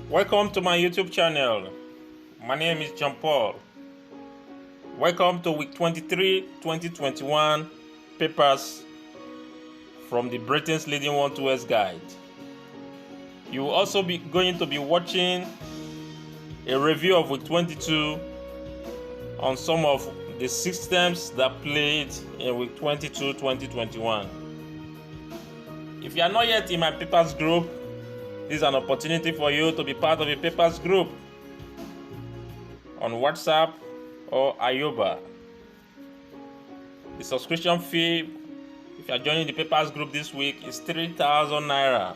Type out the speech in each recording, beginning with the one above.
Welcome to my YouTube channel. My name is John Paul. Welcome to week 23 2021 papers from the Britain's leading 1-2S guide. You will also be going to be watching a review of week 22 on some of the systems that played in week 22 2021. If you are not yet in my papers group, this is an opportunity for you to be part of a papers group on WhatsApp or Ayoba. The subscription fee, if you are joining the papers group this week, is 3,000 Naira,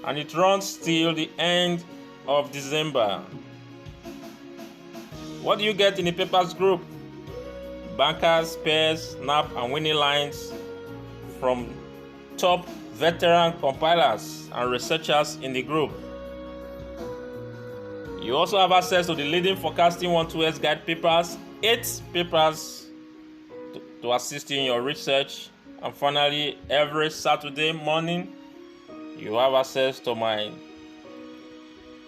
and it runs till the end of December. What do you get in the papers group? Bankers, pairs, snap, and winning lines from top veteran compilers and researchers in the group. You also have access to the leading forecasting 1-2S guide papers, 8 papers to assist you in your research. And finally, every Saturday morning, you have access to my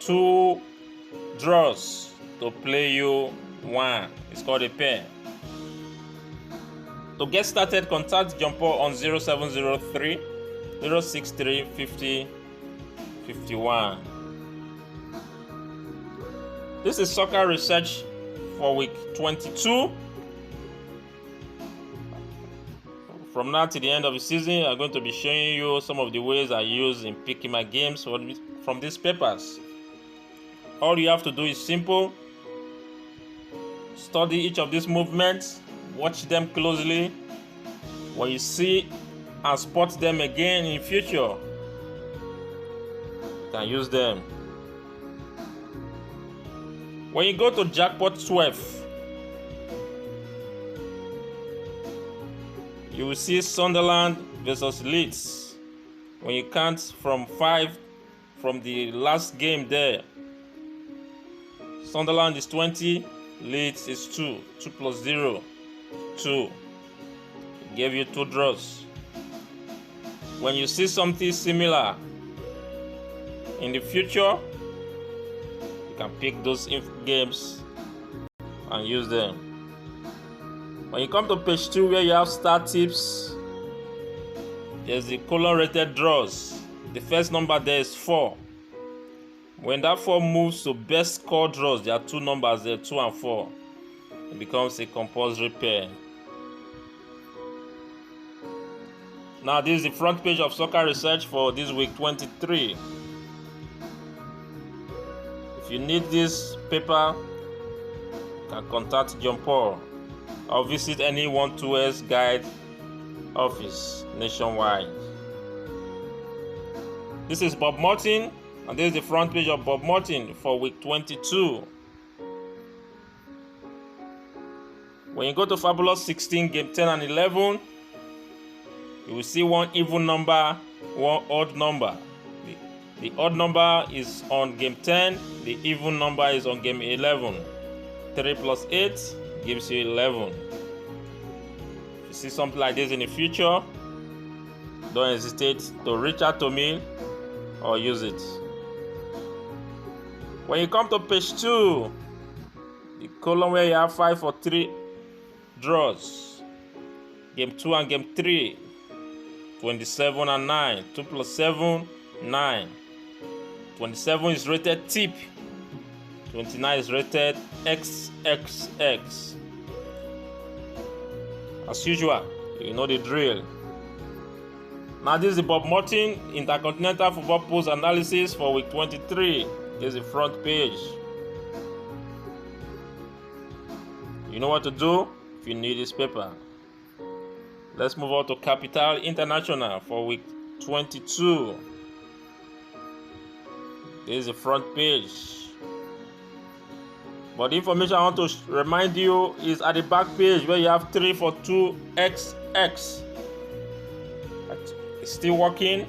2 draws to play you one. It's called a pair. To get started, contact John Paul on 0703 063 50 51. This is soccer research for week 22. From now to the end of the season, I'm going to be showing you some of the ways I use in picking my games from these papers. All you have to do is simple. Study each of these movements, watch them closely. When you see and spot them again in future, you can use them. When you go to jackpot 12, you will see Sunderland versus Leeds. When you count from 5 from the last game there, Sunderland is 20, Leeds is 2 plus 0, 2. It gave you 2 draws. When you see something similar in the future, you can pick those games and use them. When you come to page 2 where you have star tips, there's the column rated draws. The first number there is 4. When that 4 moves to best score draws, there are 2 numbers there, 2 and 4. It becomes a compulsory pair. Now this is the front page of soccer research for this week 23. If you need this paper, you can contact John Paul or visit any 1-2S guide office nationwide. This is Bob Morton, and this is the front page of Bob Morton for week 22. When you go to Fabulous 16, game 10 and 11, you will see one even number, one odd number. The odd number is on game 10, the even number is on game 11. 3 plus 8 gives you 11. If you see something like this in the future, don't hesitate to reach out to me or use it. When you come to page 2, the column where you have 5 for 3 draws, game 2 and game 3, 27 and 9, 2 plus 7, 9. 27 is rated tip, 29 is rated XXX. As usual, you know the drill. Now this is the Bob Morton Intercontinental Football Post Analysis for week 23. This is the front page. You know what to do if you need this paper. Let's move on to Capital International for week 22. This is the front page. But the information I want to remind you is at the back page where you have 3 for 2XX. It's still working.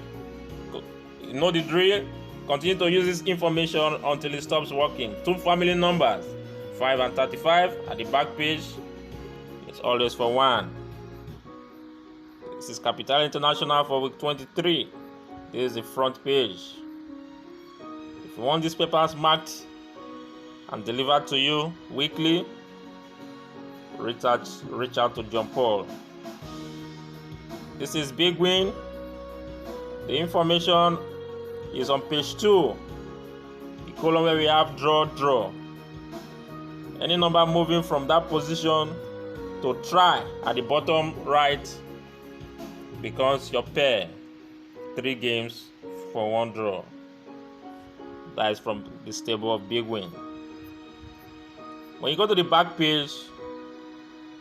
You know the drill. Continue to use this information until it stops working. 2 family numbers, 5 and 35 at the back page. It's always for 1. This is Capital International for week 23. This is the front page. If you want these papers marked and delivered to you weekly, reach out to John Paul. This is Bigwin. The information is on page 2, the column where we have draw. Any number moving from that position to try at the bottom right becomes your pair. 3 games for 1 draw. That is from the stable of Bigwin. When you go to the back page,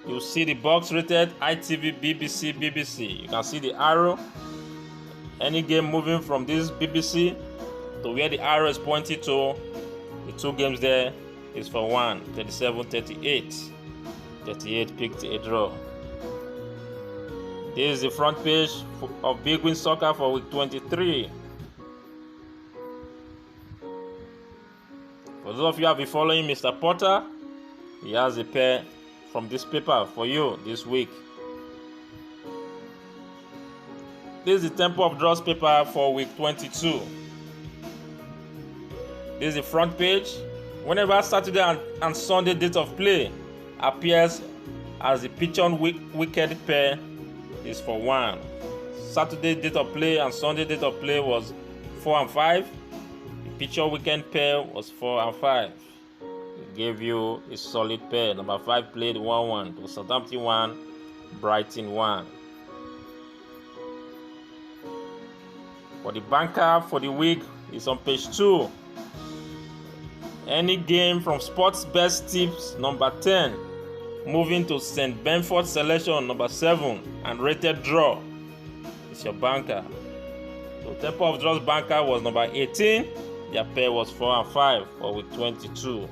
you'll see the box rated ITV, BBC. You can see the arrow. Any game moving from this BBC to where the arrow is pointing to, the 2 games there is for 1, 37, 38. 38 picked a draw. This is the front page of Bigwin Soccer for week 23. For those of you who have been following Mr. Porter, he has a pair from this paper for you this week. This is the Temple of Draws paper for week 22. This is the front page. Whenever Saturday and Sunday date of play appears as the picture wicked pair is for 1. Saturday date of play and Sunday date of play was 4 and 5. The picture weekend pair was 4 and 5. It gave you a solid pair. Number 5 played 1-1 to Southampton 1, Brighton 1. For the banker for the week is on page 2. Any game from Sports Best Tips number 10 moving to St. Benford selection number 7 and rated draw is your banker. So Temple of Draws banker was number 18. Their pair was 4 and 5 for week 22.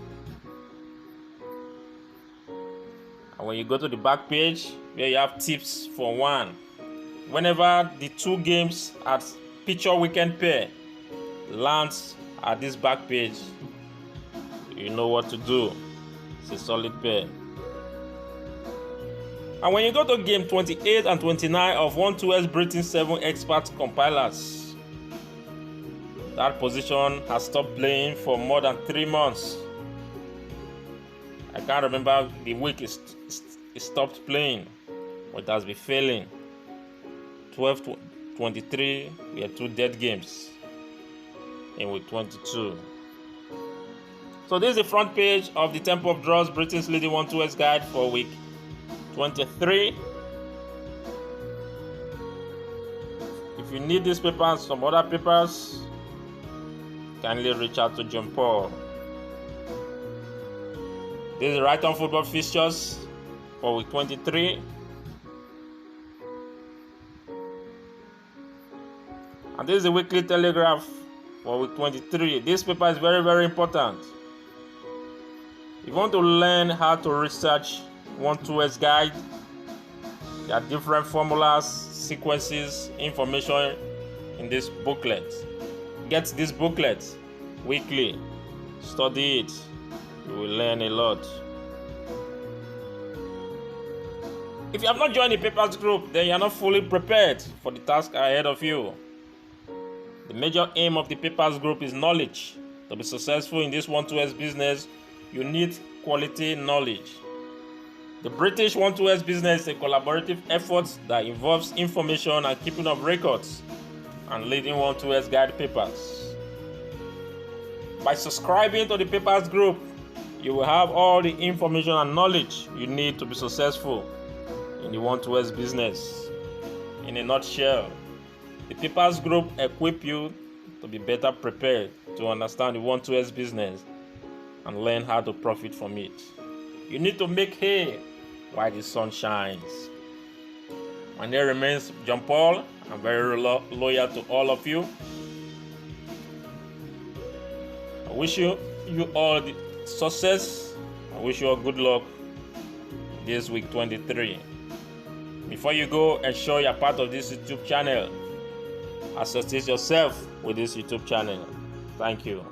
And when you go to the back page where you have tips for 1, whenever the 2 games at picture weekend pair lands at this back page, you know what to do. It's a solid pair. And when you go to game 28 and 29 of 1-2S Britain 7 expert compilers, that position has stopped playing for more than 3 months. I can't remember the week it stopped playing, but it has been failing. 12-23, we had 2 dead games in week 22. So this is the front page of the Temple of Draws Britain's leading 1-2S guide for week 23. If you need this paper and some other papers, kindly reach out to John Paul. This is the Right On Football fixtures for week 23. And this is the Weekly Telegraph for week 23. This paper is very, very important. If you want to learn how to research 1-2S guide, there are different formulas, sequences, information in this booklet. Get this booklet weekly. Study it. You will learn a lot. If you have not joined the papers group, then you are not fully prepared for the task ahead of you. The major aim of the papers group is knowledge. To be successful in this 1-2S business, you need quality knowledge. The British 1-2S business is a collaborative effort that involves information and keeping of records and leading 1-2S guide papers. By subscribing to the papers group, you will have all the information and knowledge you need to be successful in the 1-2S business. In a nutshell, the papers group equip you to be better prepared to understand the 1-2S business and learn how to profit from it. You need to make hay while the sun shines. My name remains John Paul. I'm very loyal to all of you. I wish you all the success. I wish you all good luck this week 23. Before you go, ensure you're part of this YouTube channel. Associate yourself with this YouTube channel. Thank you.